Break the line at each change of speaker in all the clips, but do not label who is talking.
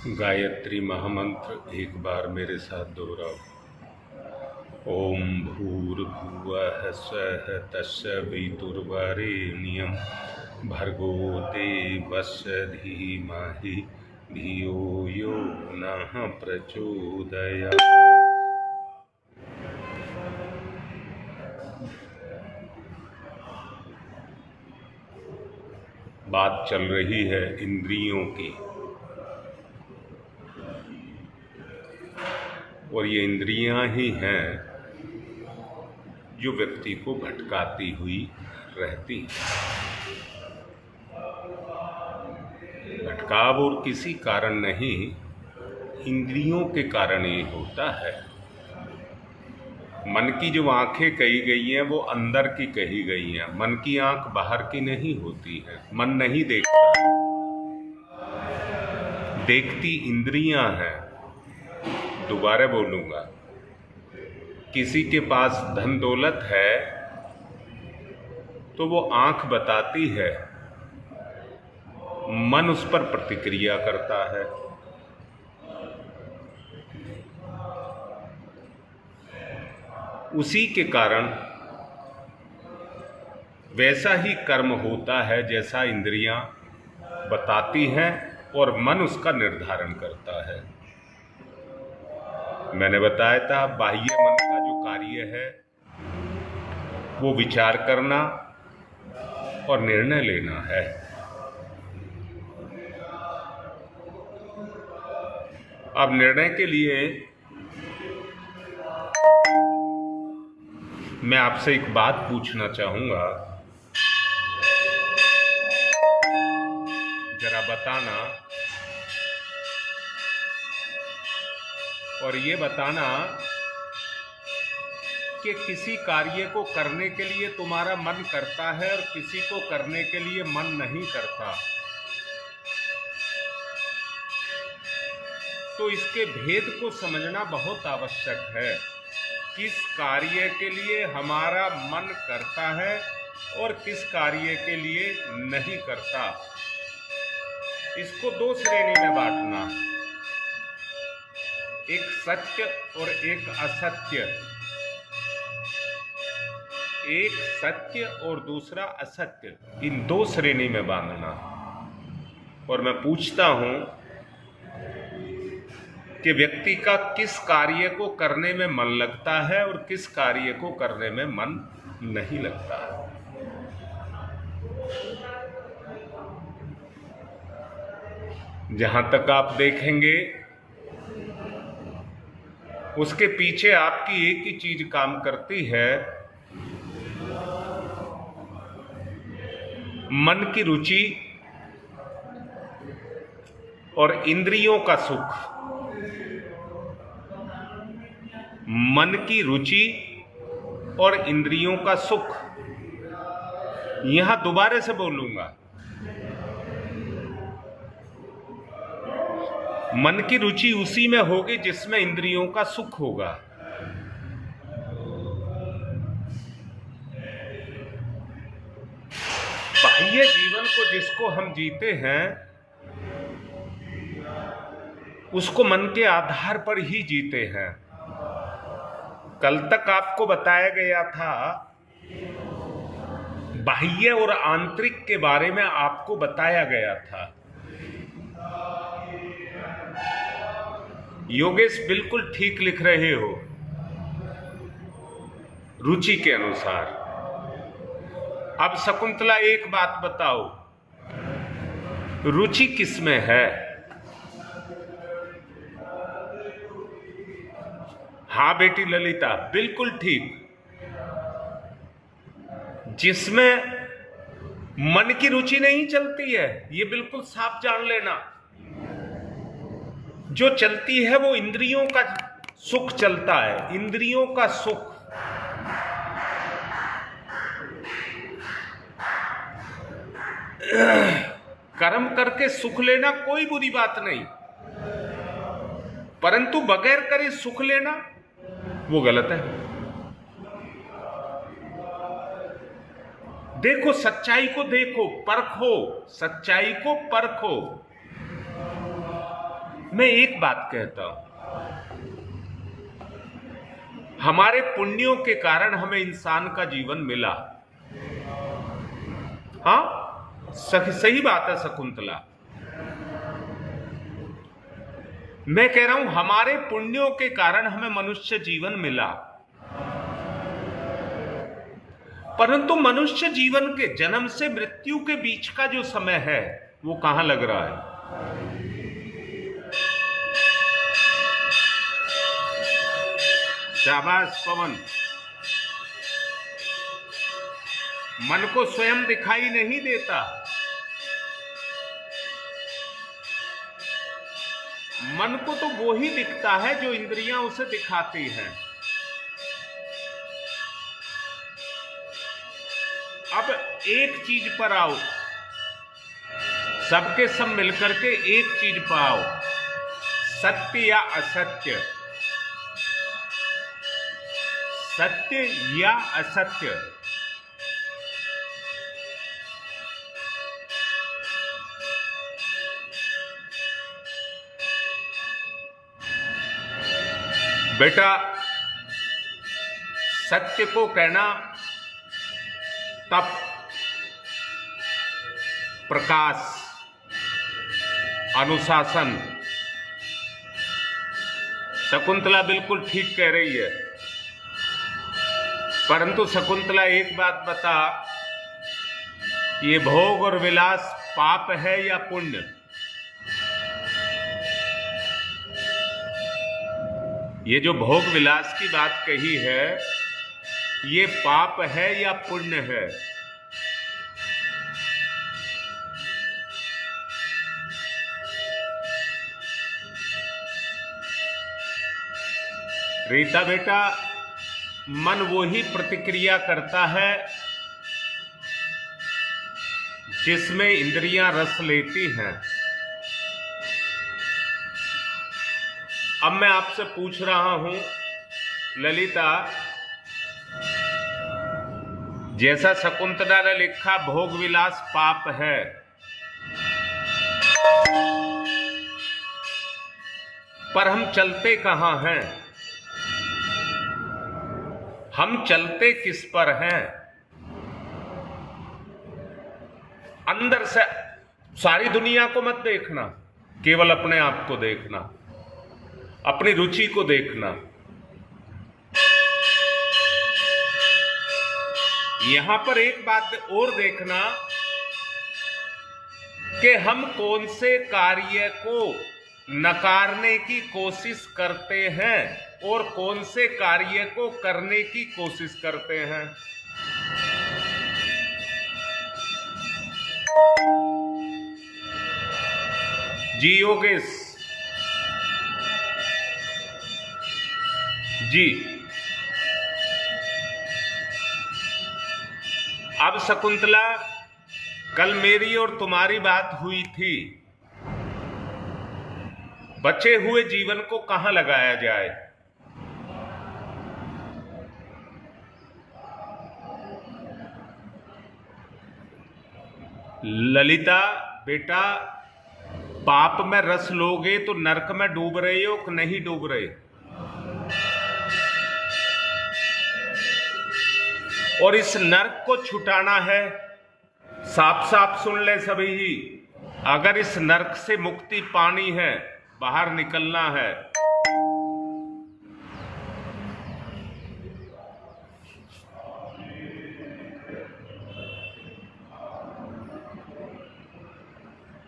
गायत्री महामंत्र एक बार मेरे साथ दोहराओ। ओम भूर्भुवः स्वः तत्सवितुर्वरेण्यं भर्गो देवस्य धीमहि धियो यो नः प्रचोदयात्। बात चल रही है इंद्रियों की, और ये इंद्रियां ही हैं जो व्यक्ति को भटकाती हुई रहती है। भटकाव और किसी कारण नहीं, इंद्रियों के कारण ये होता है। मन की जो आंखें कही गई हैं वो अंदर की कही गई हैं। मन की आंख बाहर की नहीं होती है। मन नहीं देखता, देखती इंद्रियां हैं। दोबारा बोलूंगा, किसी के पास धन दौलत है तो वो आंख बताती है, मन उस पर प्रतिक्रिया करता है। उसी के कारण वैसा ही कर्म होता है जैसा इंद्रियां बताती हैं और मन उसका निर्धारण करता है। मैंने बताया था, बाह्य मन का जो कार्य है वो विचार करना और निर्णय लेना है। अब निर्णय के लिए मैं आपसे एक बात पूछना चाहूंगा, जरा बताना, और ये बताना कि किसी कार्य को करने के लिए तुम्हारा मन करता है और किसी को करने के लिए मन नहीं करता, तो इसके भेद को समझना बहुत आवश्यक है। किस कार्य के लिए हमारा मन करता है और किस कार्य के लिए नहीं करता, इसको दो श्रेणी में बांटना, एक सत्य और एक असत्य। एक सत्य और दूसरा असत्य, इन दो श्रेणी में बांधना। और मैं पूछता हूं कि व्यक्ति का किस कार्य को करने में मन लगता है और किस कार्य को करने में मन नहीं लगता है। जहां तक आप देखेंगे उसके पीछे आपकी एक ही चीज काम करती है, मन की रुचि और इंद्रियों का सुख। मन की रुचि और इंद्रियों का सुख। यहां दोबारा से बोलूंगा, मन की रुचि उसी में होगी जिसमें इंद्रियों का सुख होगा। बाह्य जीवन को जिसको हम जीते हैं उसको मन के आधार पर ही जीते हैं। कल तक आपको बताया गया था, बाह्य और आंतरिक के बारे में आपको बताया गया था। योगेश बिल्कुल ठीक लिख रहे हो, रुचि के अनुसार। अब शकुंतला एक बात बताओ, रुचि किसमें है? हाँ बेटी ललिता, बिल्कुल ठीक। जिसमें मन की रुचि नहीं चलती है, ये बिल्कुल साफ जान लेना। जो चलती है वो इंद्रियों का सुख चलता है, इंद्रियों का सुख। कर्म करके सुख लेना कोई बुरी बात नहीं, परंतु बगैर करे सुख लेना वो गलत है। देखो, सच्चाई को देखो, परखो, सच्चाई को परखो। मैं एक बात कहता हूं, हमारे पुण्यों के कारण हमें इंसान का जीवन मिला। हाँ, सही बात है शकुंतला। मैं कह रहा हूं हमारे पुण्यों के कारण हमें मनुष्य जीवन मिला, परंतु मनुष्य जीवन के जन्म से मृत्यु के बीच का जो समय है वो कहां लग रहा है? शाबाश पवन। मन को स्वयं दिखाई नहीं देता, मन को तो वो ही दिखता है जो इंद्रियां उसे दिखाती हैं। अब एक चीज पर आओ, सबके सब मिलकर के एक चीज पर आओ, सत्य या असत्य, सत्य या असत्य। बेटा, सत्य को कहना तप, प्रकाश, अनुशासन। शकुंतला बिल्कुल ठीक कह रही है, परंतु शकुंतला एक बात बता, ये भोग और विलास पाप है या पुण्य? ये जो भोग विलास की बात कही है, ये पाप है या पुण्य है? रीता बेटा, मन वो ही प्रतिक्रिया करता है जिसमें इंद्रियां रस लेती हैं। अब मैं आपसे पूछ रहा हूं ललिता, जैसा शकुंतला ने लिखा भोग विलास पाप है, पर हम चलते कहां हैं? हम चलते किस पर हैं? अंदर से सारी दुनिया को मत देखना, केवल अपने आप को देखना, अपनी रुचि को देखना। यहां पर एक बात और देखना कि हम कौन से कार्य को नकारने की कोशिश करते हैं और कौन से कार्य को करने की कोशिश करते हैं। जी योगेश जी। अब शकुंतला, कल मेरी और तुम्हारी बात हुई थी, बचे हुए जीवन को कहां लगाया जाए? ललिता बेटा, पाप में रस लोगे तो नरक में डूब रहे हो कि नहीं डूब रहे? और इस नरक को छुटाना है, साफ साफ सुन ले सभी ही, अगर इस नरक से मुक्ति पानी है, बाहर निकलना है,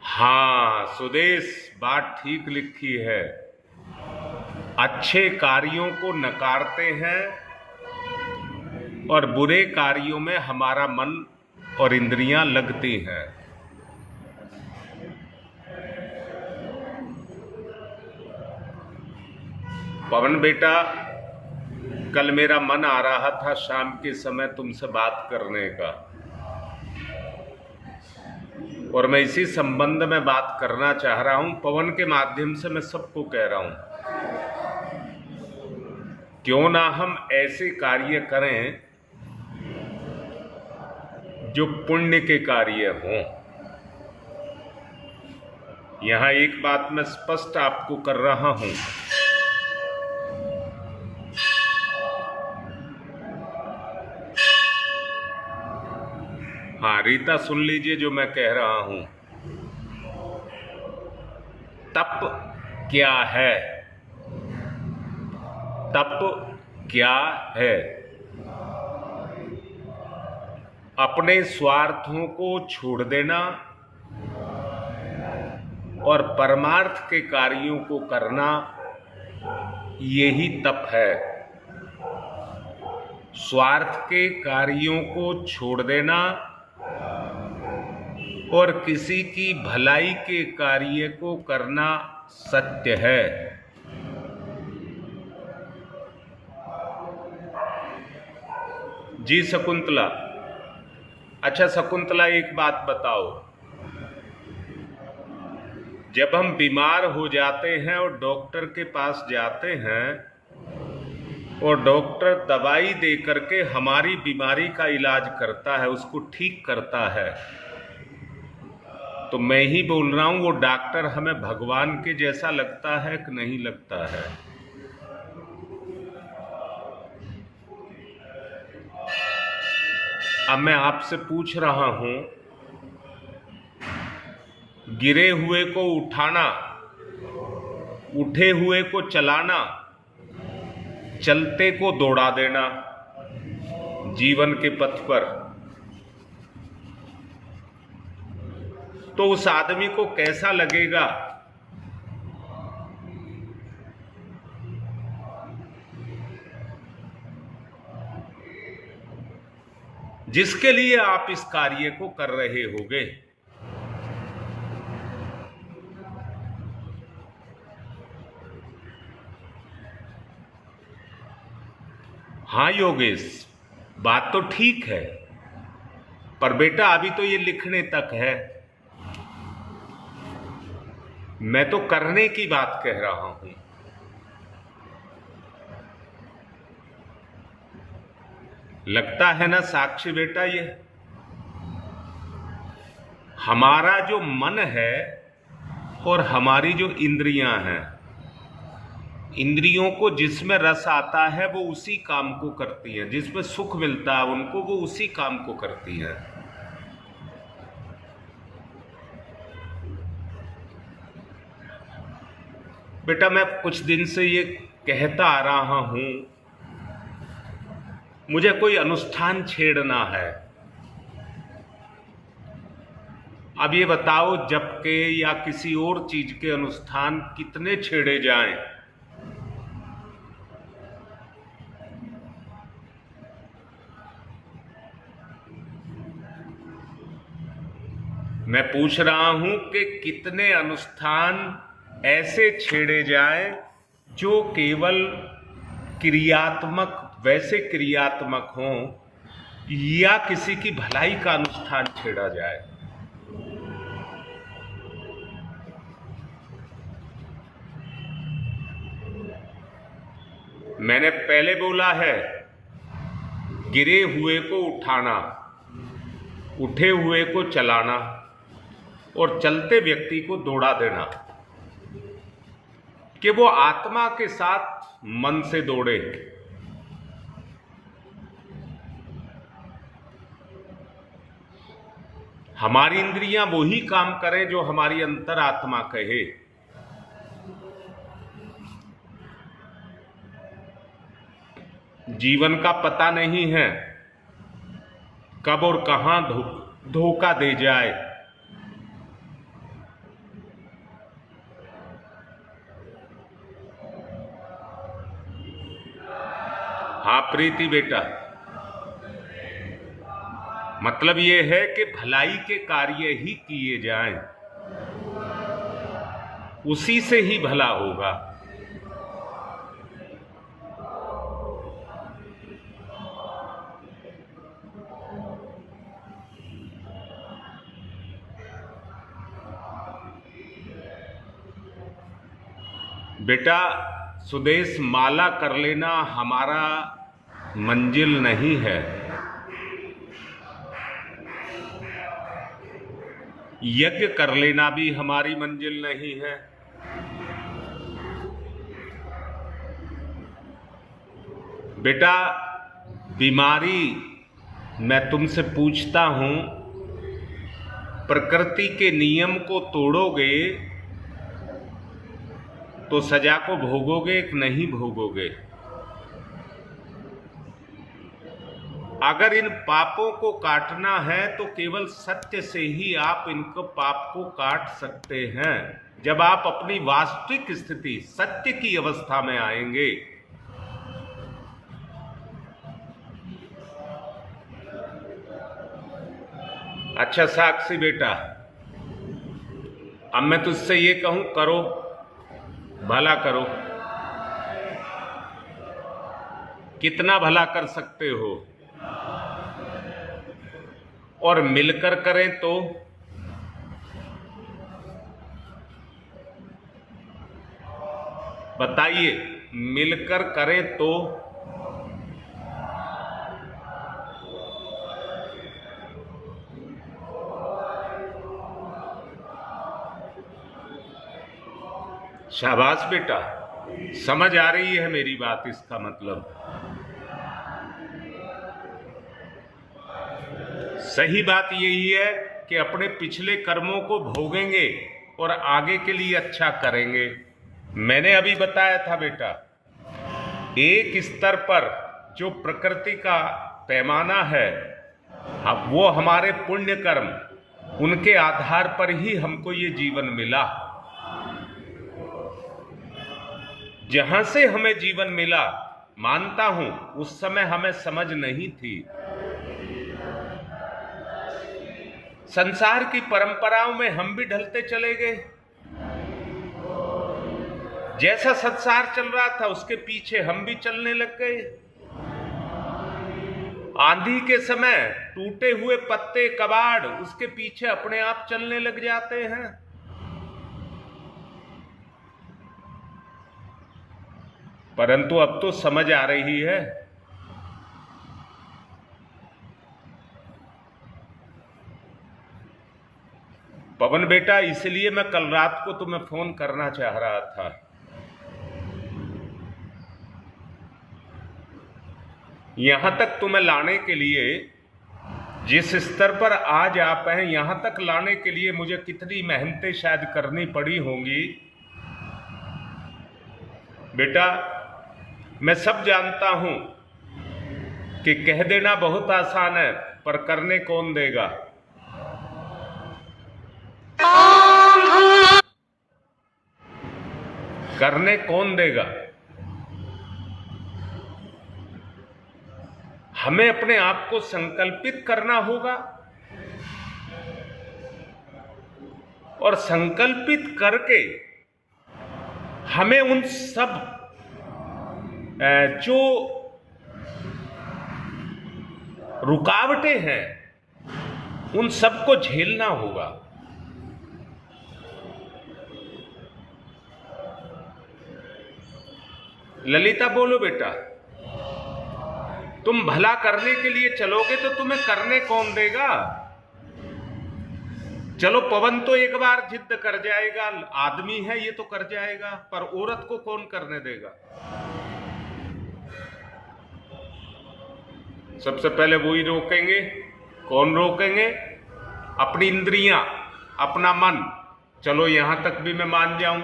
हाँ सुदेश, बात ठीक लिखी है। अच्छे कार्यों को नकारते हैं और बुरे कार्यों में हमारा मन और इंद्रियां लगती हैं। पवन बेटा, कल मेरा मन आ रहा था शाम के समय तुमसे बात करने का, और मैं इसी संबंध में बात करना चाह रहा हूं। पवन के माध्यम से मैं सबको कह रहा हूं, क्यों ना हम ऐसे कार्य करें जो पुण्य के कार्य हों। यहां एक बात मैं स्पष्ट आपको कर रहा हूं, हाँ रीता सुन लीजिए जो मैं कह रहा हूं। तप क्या है? तप क्या है? अपने स्वार्थों को छोड़ देना और परमार्थ के कार्यों को करना, यही तप है। स्वार्थ के कार्यों को छोड़ देना और किसी की भलाई के कार्य को करना सत्य है। जी शकुंतला। अच्छा शकुंतला, एक बात बताओ, जब हम बीमार हो जाते हैं और डॉक्टर के पास जाते हैं और डॉक्टर दवाई दे करके हमारी बीमारी का इलाज करता है, उसको ठीक करता है, तो मैं ही बोल रहा हूं वो डॉक्टर हमें भगवान के जैसा लगता है कि नहीं लगता है? अब मैं आपसे पूछ रहा हूं, गिरे हुए को उठाना, उठे हुए को चलाना, चलते को दौड़ा देना जीवन के पथ पर, तो उस आदमी को कैसा लगेगा? जिसके लिए आप इस कार्य को कर रहे होगे। हाँ योगेश, बात तो ठीक है, पर बेटा अभी तो ये लिखने तक है, मैं तो करने की बात कह रहा हूं। लगता है ना साक्षी बेटा, ये हमारा जो मन है और हमारी जो इंद्रियां हैं, इंद्रियों को जिसमें रस आता है वो उसी काम को करती हैं, जिसमें सुख मिलता है उनको वो उसी काम को करती हैं। बेटा मैं कुछ दिन से ये कहता आ रहा हूं, मुझे कोई अनुष्ठान छेड़ना है। अब ये बताओ, जप के या किसी और चीज के अनुष्ठान कितने छेड़े जाएं? मैं पूछ रहा हूं कि कितने अनुष्ठान ऐसे छेड़े जाएं जो केवल क्रियात्मक, वैसे क्रियात्मक हों, या किसी की भलाई का अनुष्ठान छेड़ा जाए। मैंने पहले बोला है, गिरे हुए को उठाना, उठे हुए को चलाना और चलते व्यक्ति को दौड़ा देना, कि वो आत्मा के साथ मन से दौड़े। हमारी इंद्रियां वही काम करें जो हमारी अंतरात्मा कहे। जीवन का पता नहीं है कब और कहां धोखा दे जाए। हाँ प्रीति बेटा, मतलब ये है कि भलाई के कार्य ही किए जाएं, उसी से ही भला होगा। बेटा सुदेश, माला कर लेना हमारा मंजिल नहीं है। यज्ञ कर लेना भी हमारी मंजिल नहीं है। बेटा, बीमारी, मैं तुमसे पूछता हूं, प्रकृति के नियम को तोड़ोगे तो सजा को भोगोगे कि नहीं भोगोगे? अगर इन पापों को काटना है तो केवल सत्य से ही आप इनको पाप को काट सकते हैं। जब आप अपनी वास्तविक स्थिति सत्य की अवस्था में आएंगे। अच्छा साक्षी बेटा, अब मैं तुझसे ये कहूं, करो, भला करो। कितना भला कर सकते हो? और मिलकर करें तो? बताइए, मिलकर करें तो? शाबाश बेटा, समझ आ रही है मेरी बात। इसका मतलब सही बात यही है कि अपने पिछले कर्मों को भोगेंगे और आगे के लिए अच्छा करेंगे। मैंने अभी बताया था बेटा, एक स्तर पर जो प्रकृति का पैमाना है, वो हमारे पुण्य कर्म, उनके आधार पर ही हमको ये जीवन मिला। जहां से हमें जीवन मिला, मानता हूं उस समय हमें समझ नहीं थी। संसार की परंपराओं में हम भी ढलते चले गए। जैसा संसार चल रहा था उसके पीछे हम भी चलने लग गए। आंधी के समय टूटे हुए पत्ते, कबाड़, उसके पीछे अपने आप चलने लग जाते हैं। परंतु अब तो समझ आ रही है। पवन बेटा, इसलिए मैं कल रात को तुम्हें फोन करना चाह रहा था। यहां तक तुम्हें लाने के लिए, जिस स्तर पर आज आप हैं, यहां तक लाने के लिए मुझे कितनी मेहनतें शायद करनी पड़ी होंगी। बेटा, मैं सब जानता हूं कि कह देना बहुत आसान है, पर करने कौन देगा? करने कौन देगा? हमें अपने आप को संकल्पित करना होगा, और संकल्पित करके हमें उन सब जो रुकावटें हैं, उन सबको झेलना होगा। ललिता बोलो बेटा, तुम भला करने के लिए चलोगे तो तुम्हें करने कौन देगा? चलो, पवन तो एक बार जिद कर जाएगा, आदमी है ये तो कर जाएगा, पर औरत को कौन करने देगा? सबसे पहले वो ही रोकेंगे। कौन रोकेंगे? अपनी इंद्रियां, अपना मन। चलो, यहां तक भी मैं मान जाऊं।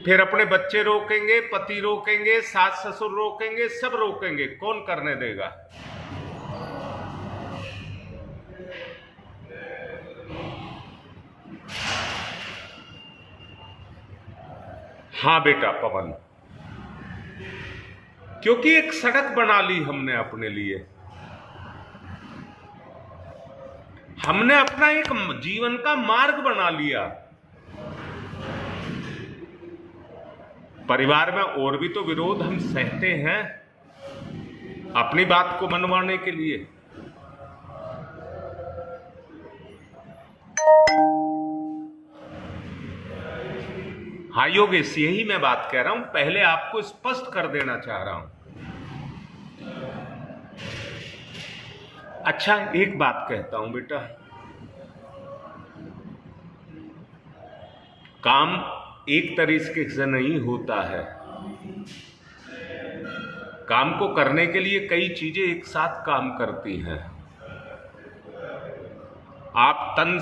फिर अपने बच्चे रोकेंगे, पति रोकेंगे, सास ससुर रोकेंगे, सब रोकेंगे। कौन करने देगा? हां बेटा पवन, क्योंकि एक सड़क बना ली हमने अपने लिए। हमने अपना एक जीवन का मार्ग बना लिया। परिवार में और भी तो विरोध हम सहते हैं अपनी बात को मनवाने के लिए। हाँ योगेश, यही मैं बात कह रहा हूं, पहले आपको स्पष्ट कर देना चाह रहा हूं। अच्छा, एक बात कहता हूं बेटा, काम एक तरीके से नहीं होता है। काम को करने के लिए कई चीजें एक साथ काम करती हैं। आप तन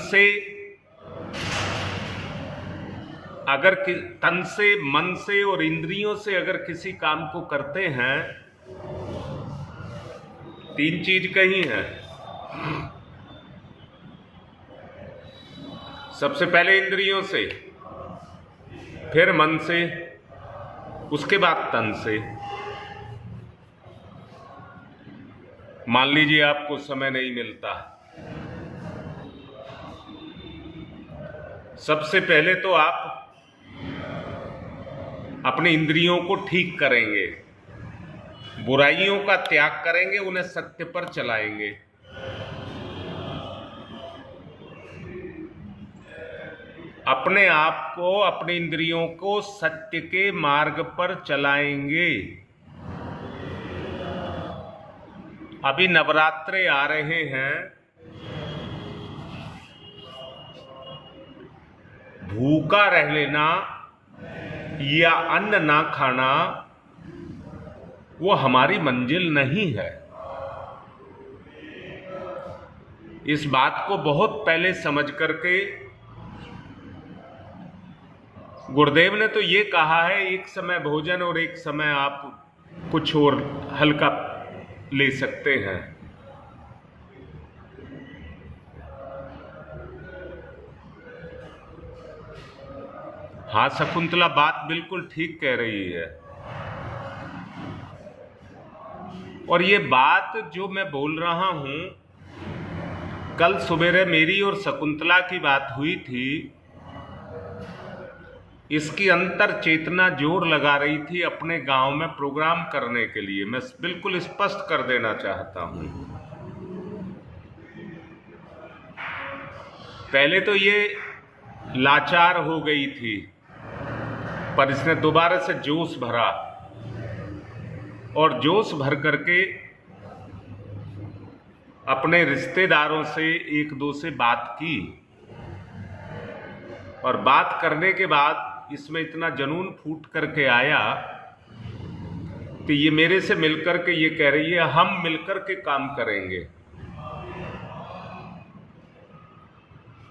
से, मन से और इंद्रियों से अगर किसी काम को करते हैं, तीन चीज कही है। सबसे पहले इंद्रियों से, फिर मन से, उसके बाद तन से। मान लीजिए आपको समय नहीं मिलता, सबसे पहले तो आप अपने इंद्रियों को ठीक करेंगे, बुराइयों का त्याग करेंगे, उन्हें सत्य पर चलाएंगे। अपने आप को, अपने इंद्रियों को सत्य के मार्ग पर चलाएंगे। अभी नवरात्रे आ रहे हैं, भूखा रह लेना या अन्न ना खाना वो हमारी मंजिल नहीं है। इस बात को बहुत पहले समझ करके गुरुदेव ने तो ये कहा है, एक समय भोजन और एक समय आप कुछ और हल्का ले सकते हैं। हाँ शकुंतला, बात बिल्कुल ठीक कह रही है। और ये बात जो मैं बोल रहा हूं, कल सुबह मेरी और शकुंतला की बात हुई थी। इसकी अंतर चेतना जोर लगा रही थी अपने गांव में प्रोग्राम करने के लिए। मैं बिल्कुल स्पष्ट कर देना चाहता हूं, पहले तो ये लाचार हो गई थी, पर इसने दोबारा से जोश भरा और जोश भर करके अपने रिश्तेदारों से एक दो से बात की। और बात करने के बाद इसमें इतना जुनून फूट करके आया कि ये मेरे से मिलकर के ये कह रही है हम मिलकर के काम करेंगे।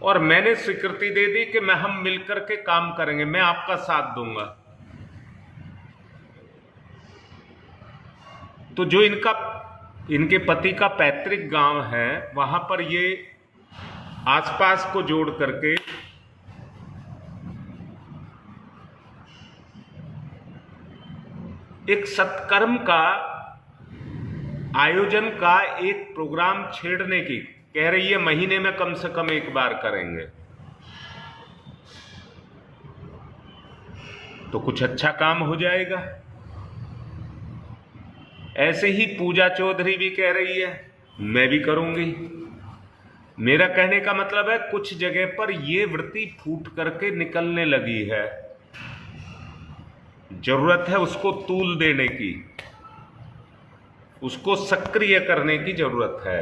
और मैंने स्वीकृति दे दी कि हम मिलकर के काम करेंगे, मैं आपका साथ दूंगा। तो जो इनके पति का पैतृक गांव है, वहां पर ये आसपास को जोड़ करके एक सत्कर्म का आयोजन का एक प्रोग्राम छेड़ने की कह रही है। महीने में कम से कम एक बार करेंगे, तो कुछ अच्छा काम हो जाएगा। ऐसे ही पूजा चौधरी भी कह रही है मैं भी करूंगी। मेरा कहने का मतलब है कुछ जगह पर यह वृत्ति फूट करके निकलने लगी है। जरूरत है उसको तूल देने की, उसको सक्रिय करने की जरूरत है।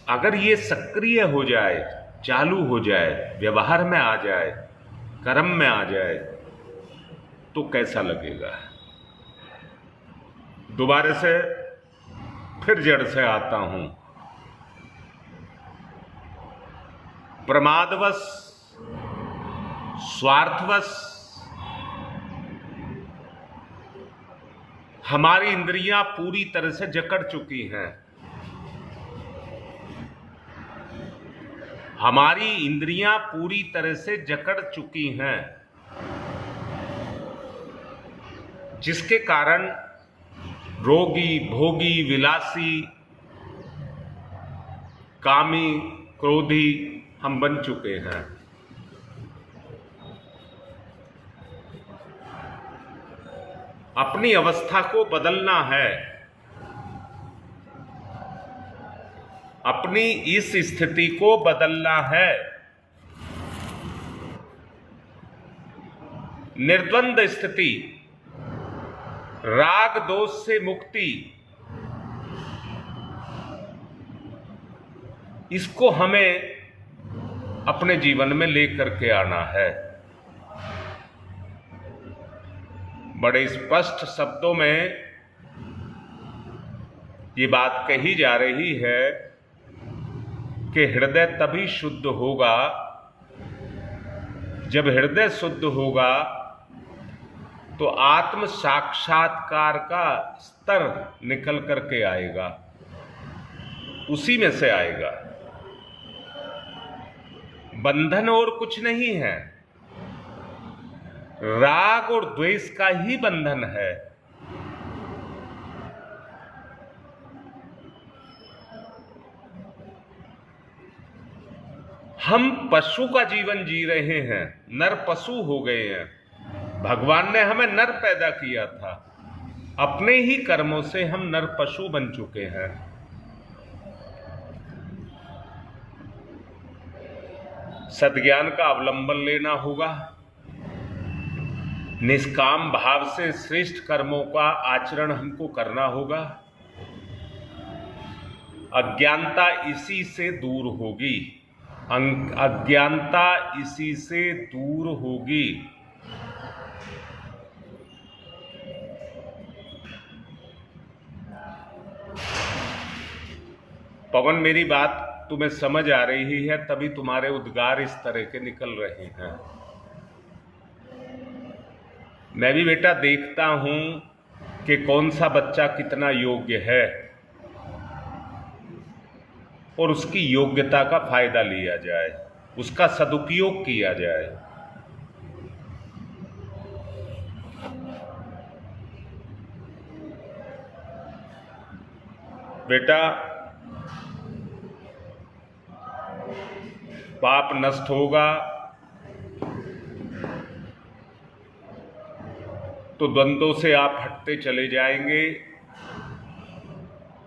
अगर ये सक्रिय हो जाए, चालू हो जाए, व्यवहार में आ जाए, कर्म में आ जाए, तो कैसा लगेगा। दोबारा से फिर जड़ से आता हूं। प्रमादवश, स्वार्थवश हमारी इंद्रियां पूरी तरह से जकड़ चुकी हैं। हमारी इंद्रियां पूरी तरह से जकड़ चुकी हैं, जिसके कारण रोगी, भोगी, विलासी, कामी, क्रोधी हम बन चुके हैं। अपनी अवस्था को बदलना है। अपनी इस स्थिति को बदलना है। निर्द्वंद स्थिति, राग दोष से मुक्ति, इसको हमें अपने जीवन में लेकर के आना है। बड़े स्पष्ट शब्दों में ये बात कही जा रही है कि हृदय तभी शुद्ध होगा, जब हृदय शुद्ध होगा तो आत्म साक्षात्कार का स्तर निकल करके आएगा, उसी में से आएगा। बंधन और कुछ नहीं है, राग और द्वेष का ही बंधन है। हम पशु का जीवन जी रहे हैं, नर पशु हो गए हैं। भगवान ने हमें नर पैदा किया था, अपने ही कर्मों से हम नर पशु बन चुके हैं। सद्ज्ञान का अवलंबन लेना होगा, निष्काम भाव से श्रेष्ठ कर्मों का आचरण हमको करना होगा। अज्ञानता इसी से दूर होगी, अज्ञानता इसी से दूर होगी। पवन, मेरी बात तुम्हें समझ आ रही है, तभी तुम्हारे उद्गार इस तरह के निकल रहे हैं। मैं भी बेटा देखता हूं कि कौन सा बच्चा कितना योग्य है और उसकी योग्यता का फायदा लिया जाए, उसका सदुपयोग किया जाए। बेटा, पाप नष्ट होगा तो द्वंद्वों से आप हटते चले जाएंगे,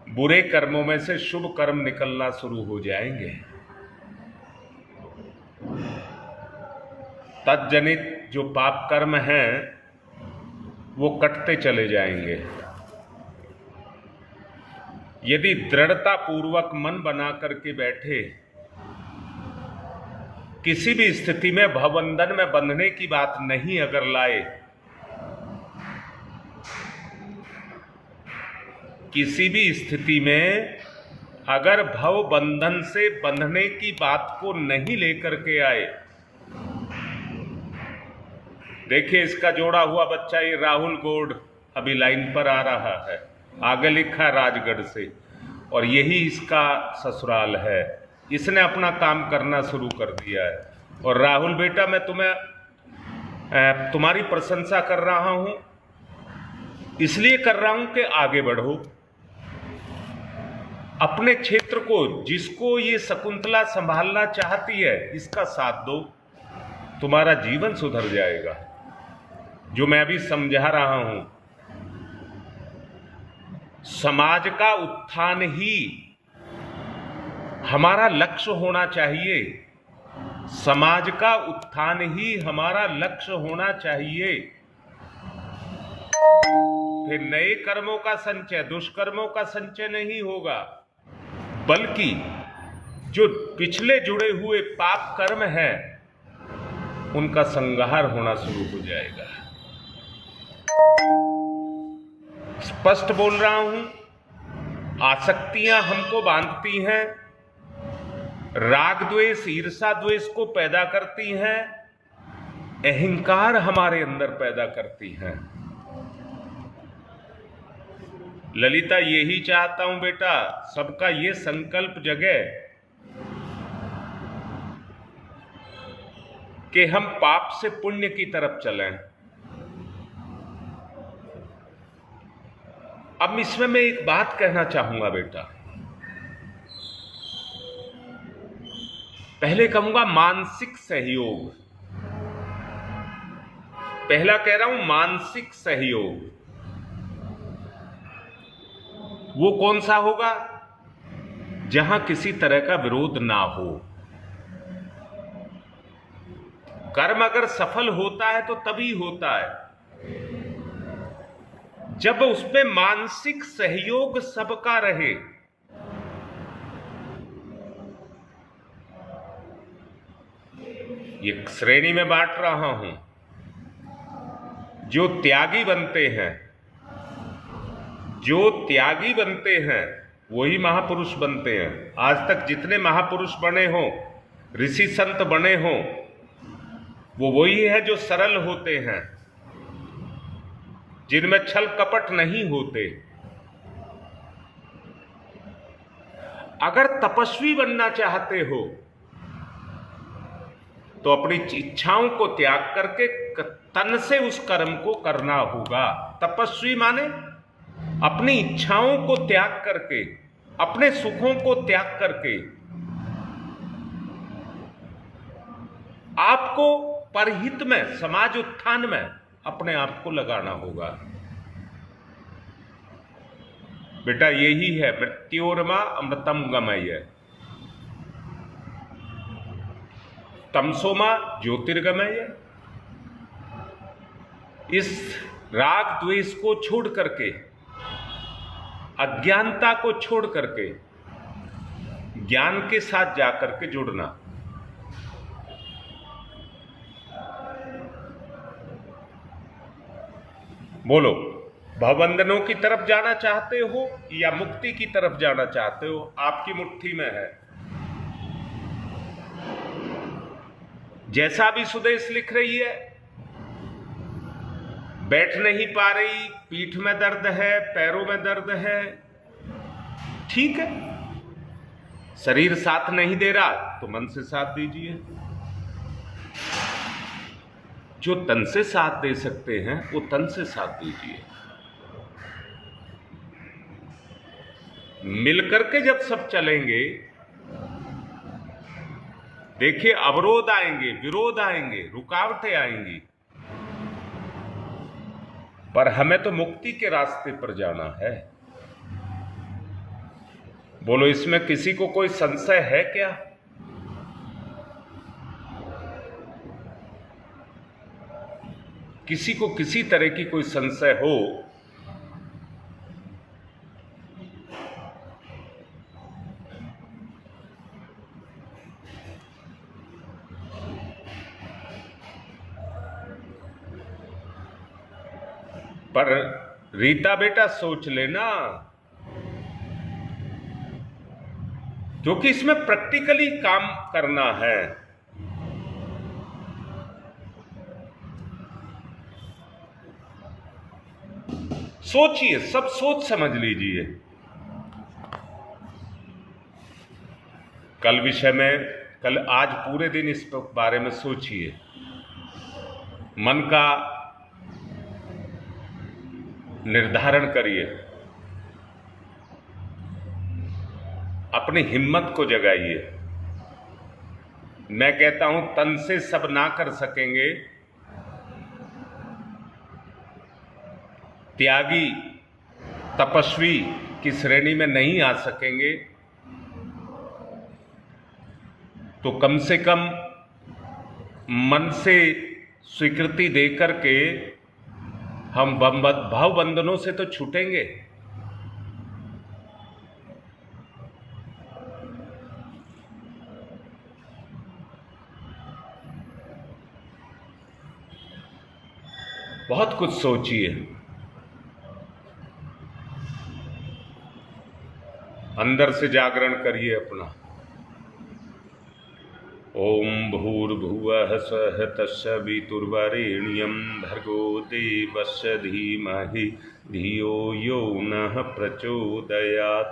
बुरे कर्मों में से शुभ कर्म निकलना शुरू हो जाएंगे, तज्जनित जो पाप कर्म हैं वो कटते चले जाएंगे। यदि दृढ़ता पूर्वक मन बना करके बैठे, किसी भी स्थिति में भवबंधन में बंधने की बात नहीं अगर लाए, किसी भी स्थिति में अगर भव बंधन से बंधने की बात को नहीं लेकर के आए। देखिए, इसका जोड़ा हुआ बच्चा ये राहुल गौड़ अभी लाइन पर आ रहा है, आगे लिखा राजगढ़ से, और यही इसका ससुराल है। इसने अपना काम करना शुरू कर दिया है। और राहुल बेटा, मैं तुम्हारी प्रशंसा कर रहा हूं, इसलिए कर रहा हूं कि आगे बढ़ो, अपने क्षेत्र को, जिसको ये शकुंतला संभालना चाहती है, इसका साथ दो, तुम्हारा जीवन सुधर जाएगा। जो मैं अभी समझा रहा हूं, समाज का उत्थान ही हमारा लक्ष्य होना चाहिए, समाज का उत्थान ही हमारा लक्ष्य होना चाहिए। फिर नए कर्मों का संचय, दुष्कर्मों का संचय नहीं होगा, बल्कि जो पिछले जुड़े हुए पाप कर्म हैं उनका संहार होना शुरू हो जाएगा। स्पष्ट बोल रहा हूं, आसक्तियां हमको बांधती हैं, राग द्वेष ईर्षा द्वेष को पैदा करती हैं, अहंकार हमारे अंदर पैदा करती हैं। ललिता, यही चाहता हूं बेटा, सबका ये संकल्प जगे कि हम पाप से पुण्य की तरफ चलें। अब इसमें मैं एक बात कहना चाहूंगा बेटा, पहले कहूंगा मानसिक सहयोग, पहला कह रहा हूं मानसिक सहयोग। वो कौन सा होगा? जहां किसी तरह का विरोध ना हो। कर्म अगर सफल होता है तो तभी होता है जब उसमें मानसिक सहयोग सबका रहे। ये श्रेणी में बांट रहा हूं। जो त्यागी बनते हैं, जो त्यागी बनते हैं वही महापुरुष बनते हैं। आज तक जितने महापुरुष बने हों, ऋषि संत बने हों, वो वही है जो सरल होते हैं, जिनमें छल कपट नहीं होते। अगर तपस्वी बनना चाहते हो तो अपनी इच्छाओं को त्याग करके तन से उस कर्म को करना होगा। तपस्वी माने अपनी इच्छाओं को त्याग करके, अपने सुखों को त्याग करके आपको परहित में, समाज उत्थान में अपने आप को लगाना होगा। बेटा यही है मृत्योर्मा अमृतम गमय, तमसोमा ज्योतिर्गमय। इस राग द्वेष को छोड़ करके, अज्ञानता को छोड़ करके ज्ञान के साथ जाकर के जुड़ना। बोलो, भवबंधनों की तरफ जाना चाहते हो या मुक्ति की तरफ जाना चाहते हो? आपकी मुट्ठी में है। जैसा भी सुदेश लिख रही है, बैठ नहीं पा रही, पीठ में दर्द है, पैरों में दर्द है, ठीक है। शरीर साथ नहीं दे रहा तो मन से साथ दीजिए। जो तन से साथ दे सकते हैं वो तन से साथ दीजिए। मिलकर के जब सब चलेंगे, देखिए अवरोध आएंगे, विरोध आएंगे, रुकावटें आएंगी, पर हमें तो मुक्ति के रास्ते पर जाना है। बोलो, इसमें किसी को कोई संशय है क्या? किसी को किसी तरह की कोई संशय हो पर रीता बेटा सोच लेना, क्योंकि इसमें प्रैक्टिकली काम करना है। सोचिए, सब सोच समझ लीजिए। कल विषय में, आज पूरे दिन इस बारे में सोचिए। मन का निर्धारण करिए, अपनी हिम्मत को जगाइए। मैं कहता हूं तन से सब ना कर सकेंगे, त्यागी तपस्वी की श्रेणी में नहीं आ सकेंगे, तो कम से कम मन से स्वीकृति देकर के हम भाव बंधनों से तो छूटेंगे। बहुत कुछ सोचिए, अंदर से जागरण करिए अपना। ओम भूर्भुवः स्वः तत्सवितुर्वरेण्यं भर्गो देवस्य धीमहि धियो यो नः प्रचोदयात्।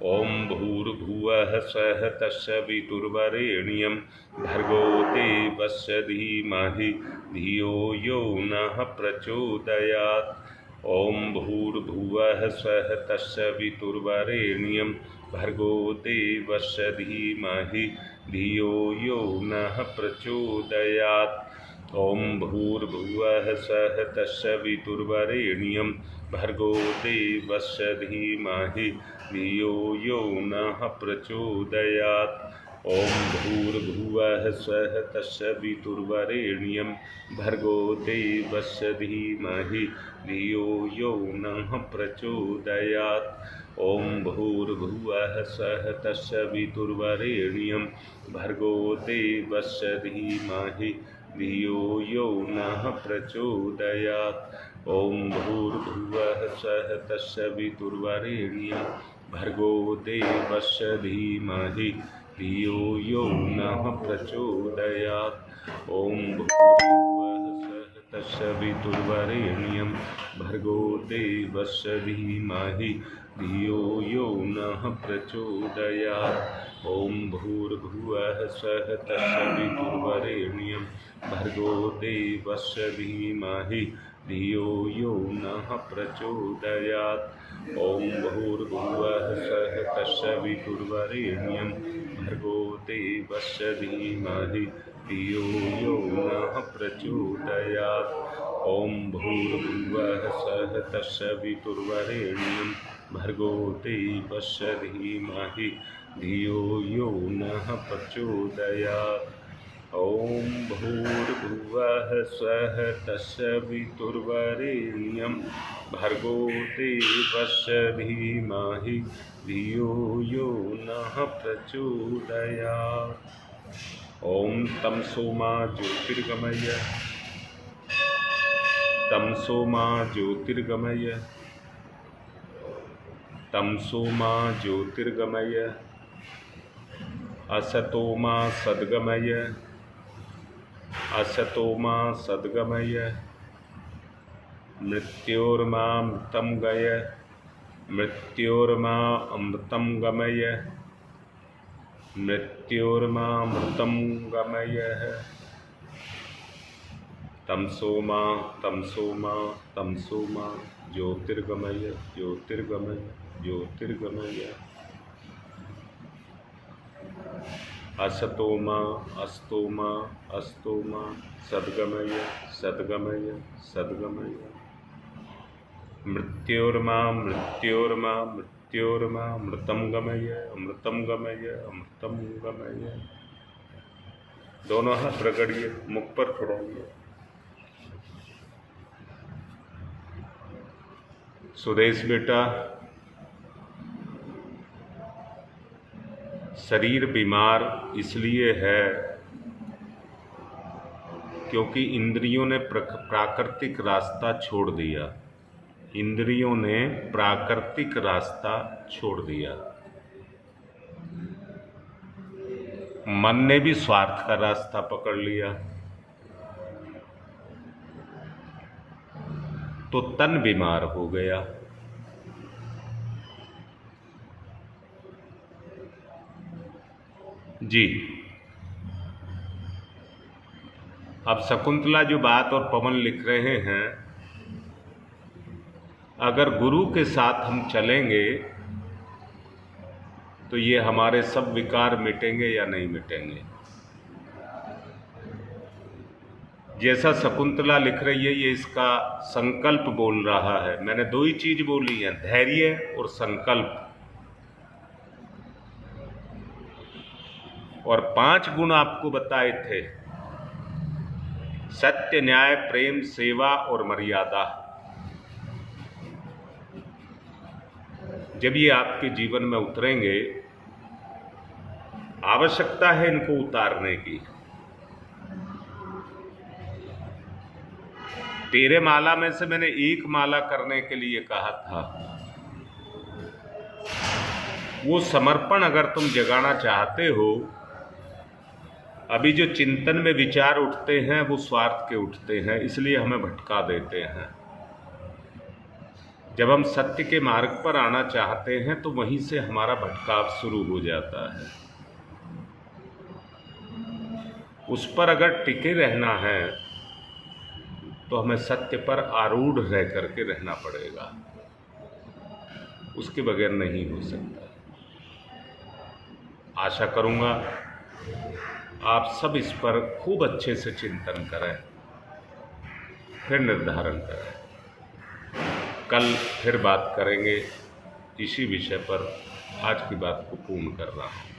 ओम भूर्भुवः स्वः तत्सवितुर्वरेण्यं भर्गो देवस्य धीमहि धियो यो नः प्रचोदयात्। ओम भूर्भुवः स्वः तत्सवितुर्वरेण्यं भर्गो देवस्य धीमहि धियो यो नः प्रचोदयात्। ओम भूर्भुवः स्वः तत्सवितुर्वरेण्यं भर्गो देवस्य धीमहि धियो यो नः प्रचोदयात्। ओम भूर्भुवः स्वः तत्सवितुर्वरेण्यं भर्गो देवस्य धीमहि धियो यो नः प्रचोदयात्। ओम भूर्भुवः स्वः तत्सवितुर्वरेण्यं भर्गो देवस्य धीमहि धियो यो नः प्रचोदयात्। ओम भूर्भुवः स्वः तत्सवितुर्वरेण्यं भर्गो देवस्य धीमहि धियो यो नः प्रचोदयात्। ओम भूर्भुवः स्वः तत्सवितुर्वरेण्यं भर्गो देवस्य धीमहि धियो यो नः प्रचोदयात्। ओम भूर्भुवः स्वः तत्सवितुर्वरेण्यं भर्गो देवस्य धीमहि धियो यो नः प्रचोदयात्। ओम भूर्भुवः स्वः तत्सवितुर्वरेण्यं भर्गो देवस्य धीमहि धियो यो नः प्रचोदयात्। ओम भूर्भुवः स्वः तत्सवितुर्वरेण्यं भर्गो देवस्य धीमहि धियो यो नः प्रचोदयात्। ओम भूर्भुवः स्वः तत्सवितुर्वरेण्यं भर्गो देवस्य धीमहि धियो यो नः प्रचोदयात्। ओम तमसो मा ज्योतिर्गमय तमसो मा ज्योतिर्गमय तमसो मा ज्योतिर्गमय असतो मा सद्गमय असतो मा सद्गमय मृत्योर्मा मृतं गय मृत्योर्मा अमृतं गमय मृत्योर्मा मृतं गमय। तमसो मा तमसो मा तमसो मा ज्योतिर्गमय ज्योतिर्गमय ज्योतिर्गमय असतो मा अस्तो मा अस्तो मा सद्गमय सद्गमय सद्गमय मृत्योर्मा मृत्योर्मा मृत्योर्मा अमृतं गमय अमृतं गमय अमृतं गमय। दोनों हाथ रगड़िए, मुख पर थोड़ाइए। सुदेश बेटा, शरीर बीमार इसलिए है क्योंकि इंद्रियों ने प्राकृतिक रास्ता छोड़ दिया। इंद्रियों ने प्राकृतिक रास्ता छोड़ दिया। मन ने भी स्वार्थ का रास्ता पकड़ लिया, तो तन बीमार हो गया। जी, अब शकुंतला जो बात और पवन लिख रहे हैं, अगर गुरु के साथ हम चलेंगे तो ये हमारे सब विकार मिटेंगे या नहीं मिटेंगे। जैसा शकुंतला लिख रही है, ये इसका संकल्प बोल रहा है। मैंने दो ही चीज बोली है, धैर्य और संकल्प। और 5 गुण आपको बताए थे, सत्य, न्याय, प्रेम, सेवा और मर्यादा। जब ये आपके जीवन में उतरेंगे, आवश्यकता है इनको उतारने की। तेरे माला में से मैंने एक माला करने के लिए कहा था। वो समर्पण अगर तुम जगाना चाहते हो, अभी जो चिंतन में विचार उठते हैं वो स्वार्थ के उठते हैं, इसलिए हमें भटका देते हैं। जब हम सत्य के मार्ग पर आना चाहते हैं तो वहीं से हमारा भटकाव शुरू हो जाता है। उस पर अगर टिके रहना है तो हमें सत्य पर आरूढ़ रह करके रहना पड़ेगा, उसके बगैर नहीं हो सकता। आशा करूंगा आप सब इस पर खूब अच्छे से चिंतन करें, फिर निर्धारण करें। कल फिर बात करेंगे इसी विषय पर। आज की बात को पूर्ण कर रहा हूँ।